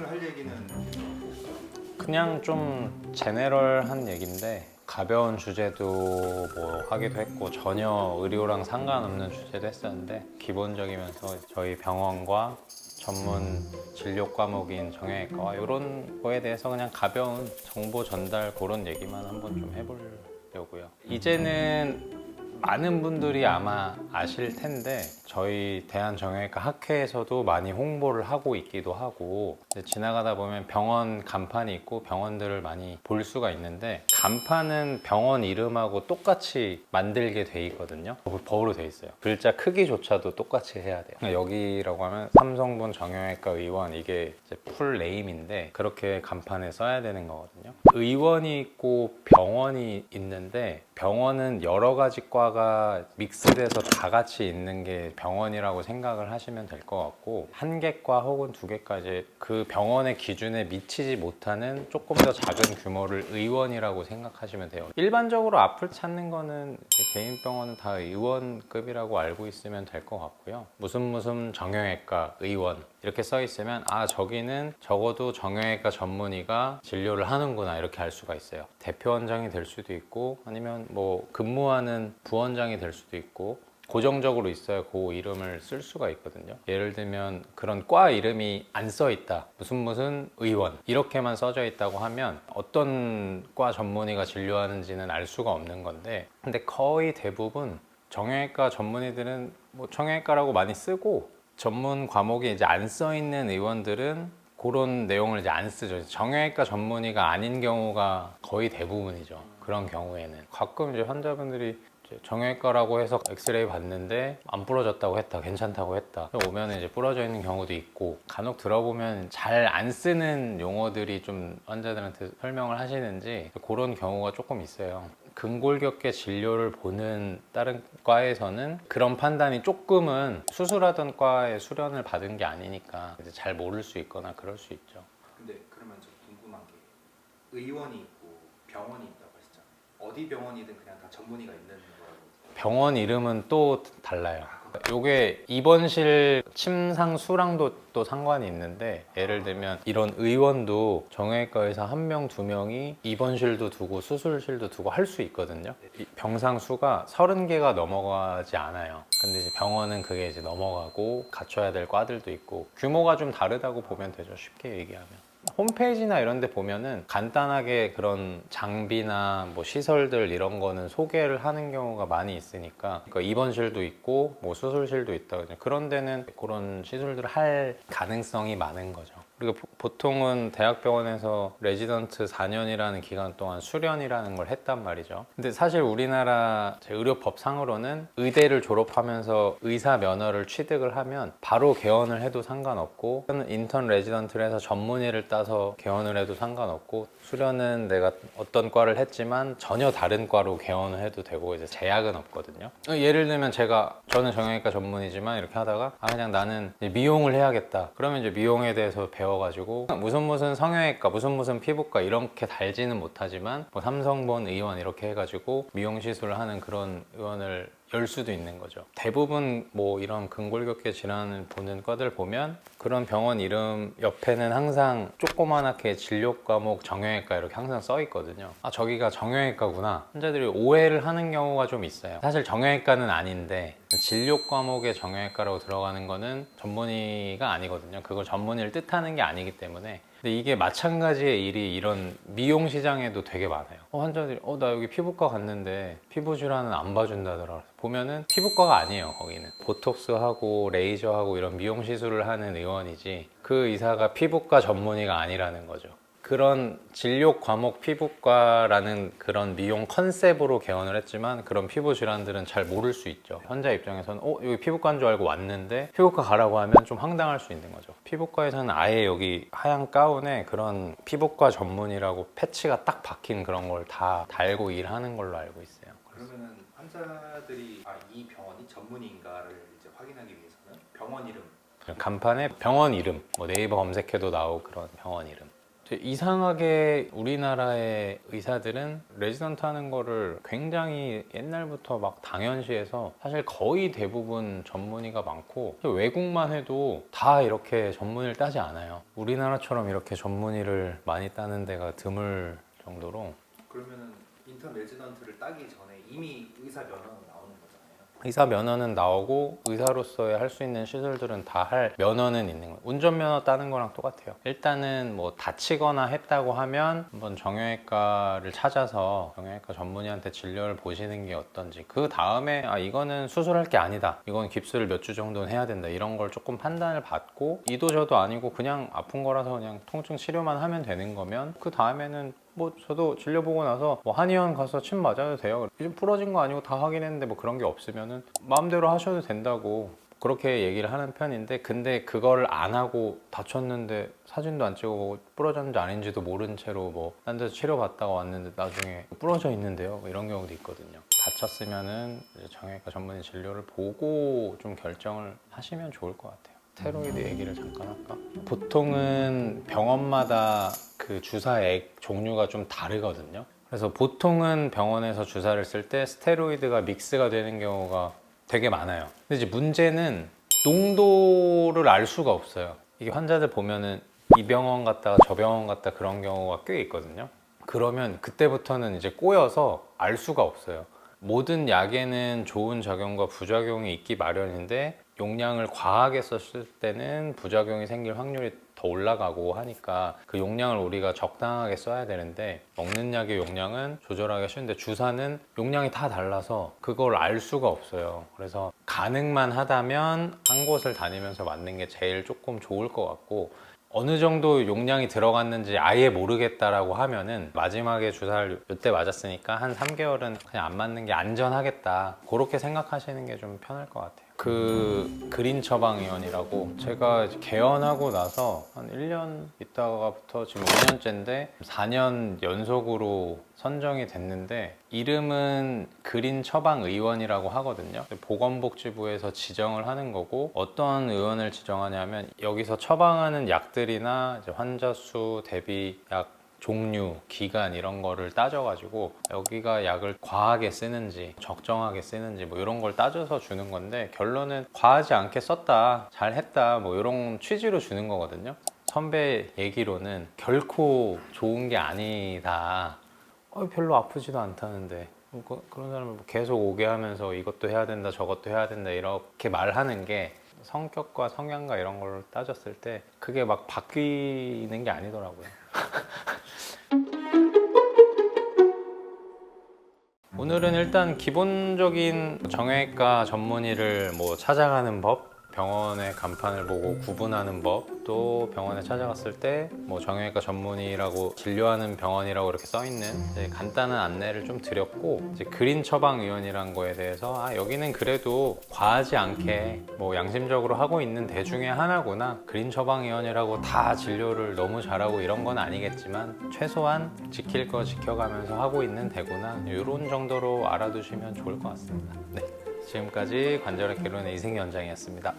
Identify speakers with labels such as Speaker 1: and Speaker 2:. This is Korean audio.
Speaker 1: 할 얘기는
Speaker 2: 그냥 좀 제네럴한 얘기인데 가벼운 주제도 뭐 하기도 했고 전혀 의료랑 상관없는 주제도 했었는데 기본적이면서 저희 병원과 전문 진료 과목인 정형외과와 이런 거에 대해서 그냥 가벼운 정보 전달 그런 얘기만 한번 좀 해보려고요. 이제는 많은 분들이 아마 아실 텐데 저희 대한정형외과 학회에서도 많이 홍보를 하고 있기도 하고 지나가다 보면 병원 간판이 있고 병원들을 많이 볼 수가 있는데 간판은 병원 이름하고 똑같이 만들게 돼 있거든요. 법으로 돼 있어요. 글자 크기조차도 똑같이 해야 돼요. 그러니까 여기라고 하면 삼성본 정형외과 의원 이게 이제 풀 네임인데 그렇게 간판에 써야 되는 거거든요. 의원이 있고 병원이 있는데 병원은 여러 가지 과가 믹스돼서 다 같이 있는 게 병원이라고 생각을 하시면 될 것 같고 한 개과 혹은 두 개까지 그 병원의 기준에 미치지 못하는 조금 더 작은 규모를 의원이라고 생각하시면 돼요. 일반적으로 앞을 찾는 거는 개인 병원은 다 의원급이라고 알고 있으면 될 것 같고요. 무슨 정형외과 의원 이렇게 써 있으면 아 저기는 적어도 정형외과 전문의가 진료를 하는구나 이렇게 알 수가 있어요. 대표원장이 될 수도 있고 아니면 뭐 근무하는 부원장이 될 수도 있고 고정적으로 있어야 그 이름을 쓸 수가 있거든요. 예를 들면 그런 과 이름이 안 써 있다. 무슨 의원 이렇게만 써져 있다고 하면 어떤 과 전문의가 진료하는지는 알 수가 없는 건데 근데 거의 대부분 정형외과 전문의들은 뭐 정형외과라고 많이 쓰고 전문 과목이 이제 안 써 있는 의원들은 그런 내용을 이제 안 쓰죠. 정형외과 전문의가 아닌 경우가 거의 대부분이죠. 그런 경우에는 가끔 이제 환자분들이 정형외과라고 해서 엑스레이 봤는데 안 부러졌다고 했다, 괜찮다고 했다. 오면 이제 부러져 있는 경우도 있고 간혹 들어보면 잘 안 쓰는 용어들이 좀 환자들한테 설명을 하시는지 그런 경우가 조금 있어요. 근골격계 진료를 보는 다른 과에서는 그런 판단이 조금은 수술하던 과에 수련을 받은 게 아니니까 이제 잘 모를 수 있거나 그럴 수 있죠.
Speaker 1: 근데 그러면 저 궁금한 게 의원이 있고 병원이 있다고 하셨잖아요. 어디 병원이든 그냥 다 전문의가 있는 거라고.
Speaker 2: 병원 이름은 또 달라요. 요게 입원실 침상 수랑도 또 상관이 있는데 예를 들면 이런 의원도 정형외과에서 한 명, 두 명이 입원실도 두고 수술실도 두고 할 수 있거든요. 이 병상 수가 30개가 넘어가지 않아요. 근데 이제 병원은 그게 이제 넘어가고 갖춰야 될 과들도 있고 규모가 좀 다르다고 보면 되죠. 쉽게 얘기하면. 홈페이지나 이런 데 보면은 간단하게 그런 장비나 뭐 시설들 이런 거는 소개를 하는 경우가 많이 있으니까 그러니까 입원실도 있고 뭐 수술실도 있다 그런 데는 그런 시술들을 할 가능성이 많은 거죠. 그리고 보통은 대학병원에서 레지던트 4년이라는 기간 동안 수련이라는 걸 했단 말이죠. 근데 사실 우리나라 의료법상으로는 의대를 졸업하면서 의사 면허를 취득을 하면 바로 개원을 해도 상관없고 인턴 레지던트를 해서 전문의를 따서 개원을 해도 상관없고 수련은 내가 어떤 과를 했지만 전혀 다른 과로 개원을 해도 되고 이제 제약은 없거든요. 예를 들면 저는 정형외과 전문이지만 이렇게 하다가 그냥 나는 미용을 해야겠다. 그러면 이제 미용에 대해서 배워가지고 무슨 성형외과 무슨 피부과 이렇게 달지는 못하지만 뭐 삼성본 의원 이렇게 해가지고 미용 시술을 하는 그런 의원을 열 수도 있는 거죠. 대부분 뭐 이런 근골격계 질환을 보는 과들 보면 그런 병원 이름 옆에는 항상 조그만하게 진료 과목 정형외과 이렇게 항상 써 있거든요. 아 저기가 정형외과구나. 환자들이 오해를 하는 경우가 좀 있어요. 사실 정형외과는 아닌데 진료 과목의 정형외과라고 들어가는 거는 전문의가 아니거든요. 그걸 전문의를 뜻하는 게 아니기 때문에. 근데 이게 마찬가지의 일이 이런 미용 시장에도 되게 많아요. 환자들이 나 여기 피부과 갔는데 피부 질환은 안 봐준다더라. 보면은 피부과가 아니에요. 거기는 보톡스하고 레이저하고 이런 미용 시술을 하는 의원이지 그 의사가 피부과 전문의가 아니라는 거죠. 그런 진료 과목 피부과라는 그런 미용 컨셉으로 개원을 했지만 그런 피부 질환들은 잘 모를 수 있죠. 환자 입장에서는 여기 피부과인 줄 알고 왔는데 피부과 가라고 하면 좀 황당할 수 있는 거죠. 피부과에서는 아예 여기 하얀 가운에 그런 피부과 전문이라고 패치가 딱 박힌 그런 걸 다 달고 일하는 걸로 알고 있어요.
Speaker 1: 그러면은 환자들이 이 병원이 전문의인가를 이제 확인하기 위해서는 병원 이름
Speaker 2: 간판에 병원 이름, 뭐 네이버 검색해도 나오고 그런 병원 이름. 이상하게 우리나라의 의사들은 레지던트 하는 거를 굉장히 옛날부터 막 당연시해서 사실 거의 대부분 전문의가 많고 외국만 해도 다 이렇게 전문의를 따지 않아요. 우리나라처럼 이렇게 전문의를 많이 따는 데가 드물 정도로.
Speaker 1: 그러면은 인턴 레지던트를 따기 전에 이미 의사 면허는 나오는 거잖아요.
Speaker 2: 의사 면허는 나오고 의사로서의 할 수 있는 시술들은 다 할 면허는 있는 거예요. 운전면허 따는 거랑 똑같아요. 일단은 뭐 다치거나 했다고 하면 한번 정형외과를 찾아서 정형외과 전문의한테 진료를 보시는 게 어떤지, 그 다음에 이거는 수술할 게 아니다, 이건 깁스를 몇 주 정도는 해야 된다, 이런 걸 조금 판단을 받고 이도 저도 아니고 그냥 아픈 거라서 그냥 통증 치료만 하면 되는 거면 그 다음에는 뭐 저도 진료 보고 나서 뭐 한의원 가서 침 맞아도 돼요, 좀 부러진 거 아니고 다 확인했는데 뭐 그런 게 없으면은 마음대로 하셔도 된다고 그렇게 얘기를 하는 편인데, 근데 그걸 안 하고 다쳤는데 사진도 안 찍어보고 부러졌는지 아닌지도 모른 채로 뭐 딴 데서 치료받다가 왔는데 나중에 부러져 있는데요, 뭐 이런 경우도 있거든요. 다쳤으면은 이제 정형외과 전문의 진료를 보고 좀 결정을 하시면 좋을 것 같아요. 스테로이드 얘기를 잠깐 할까? 보통은 병원마다 그 주사액 종류가 좀 다르거든요. 그래서 보통은 병원에서 주사를 쓸 때 스테로이드가 믹스가 되는 경우가 되게 많아요. 근데 이제 문제는 농도를 알 수가 없어요. 이게 환자들 보면은 이 병원 갔다가 저 병원 갔다 그런 경우가 꽤 있거든요. 그러면 그때부터는 이제 꼬여서 알 수가 없어요. 모든 약에는 좋은 작용과 부작용이 있기 마련인데 용량을 과하게 썼을 때는 부작용이 생길 확률이 더 올라가고 하니까 그 용량을 우리가 적당하게 써야 되는데, 먹는 약의 용량은 조절하기가 쉬운데 주사는 용량이 다 달라서 그걸 알 수가 없어요. 그래서 가능만 하다면 한 곳을 다니면서 맞는 게 제일 조금 좋을 것 같고, 어느 정도 용량이 들어갔는지 아예 모르겠다라고 하면은 마지막에 주사를 이때 맞았으니까 한 3개월은 그냥 안 맞는 게 안전하겠다, 그렇게 생각하시는 게 좀 편할 것 같아요. 그 그린 처방의원이라고, 제가 개원하고 나서 한 1년 있다가부터 지금 5년째인데 4년 연속으로 선정이 됐는데, 이름은 그린 처방의원이라고 하거든요. 보건복지부에서 지정을 하는 거고, 어떤 의원을 지정하냐면 여기서 처방하는 약들이나 이제 환자 수 대비 약 종류, 기간 이런 거를 따져가지고 여기가 약을 과하게 쓰는지 적정하게 쓰는지 뭐 이런 걸 따져서 주는 건데, 결론은 과하지 않게 썼다, 잘했다, 뭐 이런 취지로 주는 거거든요. 선배 얘기로는 결코 좋은 게 아니다. 별로 아프지도 않다는데 그런 사람을 계속 오게 하면서 이것도 해야 된다 저것도 해야 된다 이렇게 말하는 게 성격과 성향과 이런 걸 따졌을 때 그게 막 바뀌는 게 아니더라고요. 오늘은 일단 기본적인 정형외과 전문의를 뭐 찾아가는 법, 병원의 간판을 보고 구분하는 법, 또 병원에 찾아갔을 때 뭐 정형외과 전문의라고 진료하는 병원이라고 이렇게 써있는 간단한 안내를 좀 드렸고, 이제 그린 처방의원이란 거에 대해서 여기는 그래도 과하지 않게 뭐 양심적으로 하고 있는 데 중에 하나구나, 그린 처방의원이라고 다 진료를 너무 잘하고 이런 건 아니겠지만 최소한 지킬 거 지켜가면서 하고 있는 데구나, 이런 정도로 알아두시면 좋을 것 같습니다. 네, 지금까지 관절의 개론의 이승기 원장이었습니다.